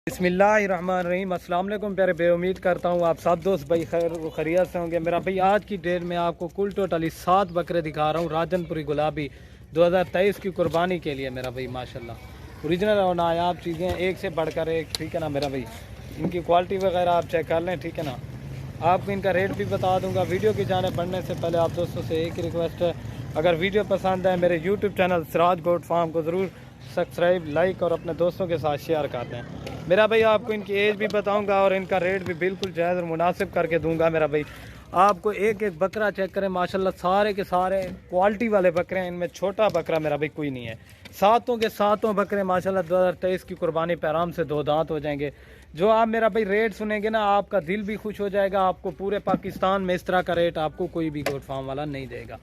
बिस्मिल्लाहिर्रहमानिर्रहीम। अस्सलाम वालेकुम प्यारे भाई, उम्मीद करता हूँ आप सब दोस्त भाई खैर खैरियत से होंगे। मेरा भाई आज की डेट में आपको कुल टोटली 7 बकरे दिखा रहा हूँ राजनपुरी गुलाबी 2023 की कुर्बानी के लिए। मेरा भाई माशाल्लाह ओरिजिनल और नायाब चीज़ें एक से बढ़कर एक, ठीक है ना मेरा भाई। इनकी क्वालिटी वगैरह आप चेक कर लें, ठीक है ना। आपको इनका रेट भी बता दूंगा। वीडियो की जाने बढ़ने से पहले आप दोस्तों से एक ही रिक्वेस्ट है, अगर वीडियो पसंद है मेरे YouTube channel Siraj goat farm को ज़रूर सब्सक्राइब, लाइक और अपने दोस्तों के साथ शेयर कर दें। मेरा भाई आपको इनकी एज भी बताऊंगा और इनका रेट भी बिल्कुल जायज़ और मुनासिब करके दूंगा। मेरा भाई आपको एक एक बकरा चेक करें, माशाल्लाह सारे के सारे क्वालिटी वाले बकरे हैं। इनमें छोटा बकरा मेरा भाई कोई नहीं है। सातों के सातों बकरे माशाल्लाह 2023 की कुर्बानी पे आराम से 2 दांत हो जाएंगे। जो आप मेरा भाई रेट सुनेंगे ना, आपका दिल भी खुश हो जाएगा। आपको पूरे पाकिस्तान में इस तरह का रेट आपको कोई भी गोट फार्म वाला नहीं देगा।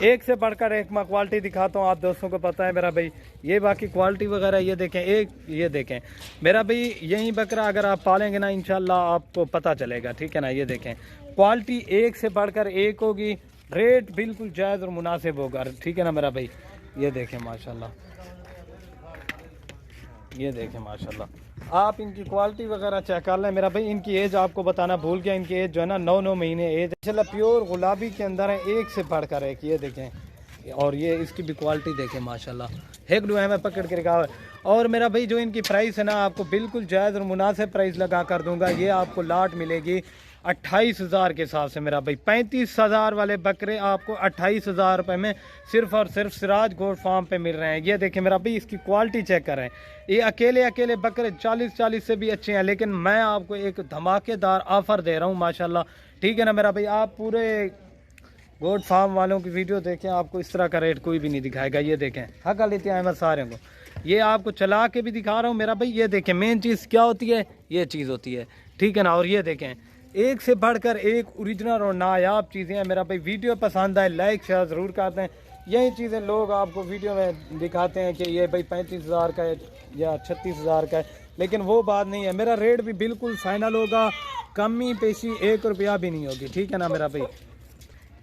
एक से बढ़कर एक मैं क्वालिटी दिखाता हूँ, आप दोस्तों को पता है मेरा भाई। ये बाकी क्वालिटी वगैरह ये देखें, एक ये देखें मेरा भाई। यही बकरा अगर आप पालेंगे ना इंशाल्लाह आपको पता चलेगा, ठीक है ना। ये देखें क्वालिटी एक से बढ़कर एक होगी, रेट बिल्कुल जायज़ और मुनासिब होगा, ठीक है ना मेरा भाई। ये देखें माशाल्लाह, ये देखें माशाल्लाह। आप इनकी क्वालिटी वगैरह चेक कर लें मेरा भाई। इनकी एज आपको बताना भूल गया, इनकी एज जो है ना 9 महीने एज माशाल्लाह प्योर गुलाबी के अंदर है, एक से बढ़कर एक। ये देखें और ये इसकी भी क्वालिटी देखें माशाल्लाह। एक डुआ में पकड़ के रखा हुआ है। और मेरा भाई जो इनकी प्राइस है ना, आपको बिल्कुल जायज़ और मुनासिब प्राइस लगा कर दूंगा। ये आपको लाट मिलेगी 28,000 के हिसाब से मेरा भाई। 35,000 वाले बकरे आपको 28,000 रुपये में सिर्फ और सिर्फ सिराज गोट फार्म पे मिल रहे हैं। ये देखें मेरा भाई, इसकी क्वालिटी चेक करें। ये अकेले अकेले बकरे 40 से भी अच्छे हैं, लेकिन मैं आपको एक धमाकेदार ऑफर दे रहा हूँ माशाल्लाह, ठीक है ना मेरा भाई। आप पूरे गोट फार्म वालों की वीडियो देखें, आपको इस तरह का रेट कोई भी नहीं दिखाएगा। ये देखें हक लेते हैं मैं सारे को, ये आपको चला के भी दिखा रहा हूँ मेरा भाई। ये देखें मेन चीज़ क्या होती है, ये चीज़ होती है, ठीक है ना। और ये देखें एक से बढ़कर एक ओरिजिनल और नायाब चीज़ें हैं मेरा भाई। वीडियो पसंद आए लाइक शेयर ज़रूर करते हैं। यही चीज़ें लोग आपको वीडियो में दिखाते हैं कि ये भाई 35,000 का है या 36,000 का है, लेकिन वो बात नहीं है। मेरा रेट भी बिल्कुल फाइनल होगा, कमी पेशी 1 रुपया भी नहीं होगी, ठीक है ना मेरा भाई।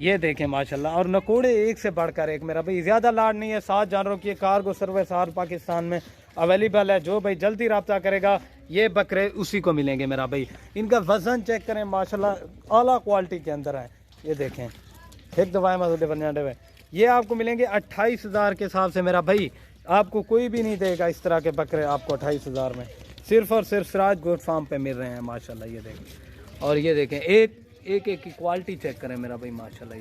ये देखें माशाल्लाह। और नकोड़े एक से बढ़कर एक मेरा भाई। ज़्यादा लाड नहीं है, 7 जानवरों की कार्गो सर्विस सार पाकिस्तान में अवेलेबल है। जो भाई जल्दी रब्ता करेगा ये बकरे उसी को मिलेंगे मेरा भाई। इनका वजन चेक करें माशाल्लाह आला क्वालिटी के अंदर है। ये देखें एक दवाएँ मसूले बन हुए, ये आपको मिलेंगे 28,000 के हिसाब से मेरा भाई। आपको कोई भी नहीं देगा इस तरह के बकरे आपको 28,000 में। सिर्फ और सिर्फ सिराज गोट फार्म पे मिल रहे हैं माशाल्लाह। ये देखें और ये देखें एक की क्वालिटी चेक करें मेरा भाई माशाल्लाह।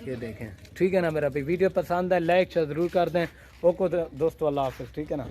ये देखें, ठीक है ना मेरा भाई। वीडियो पसंद है लाइक ज़रूर कर दें। ओके दोस्तों, अल्लाह हाफ़िज़, ठीक है ना।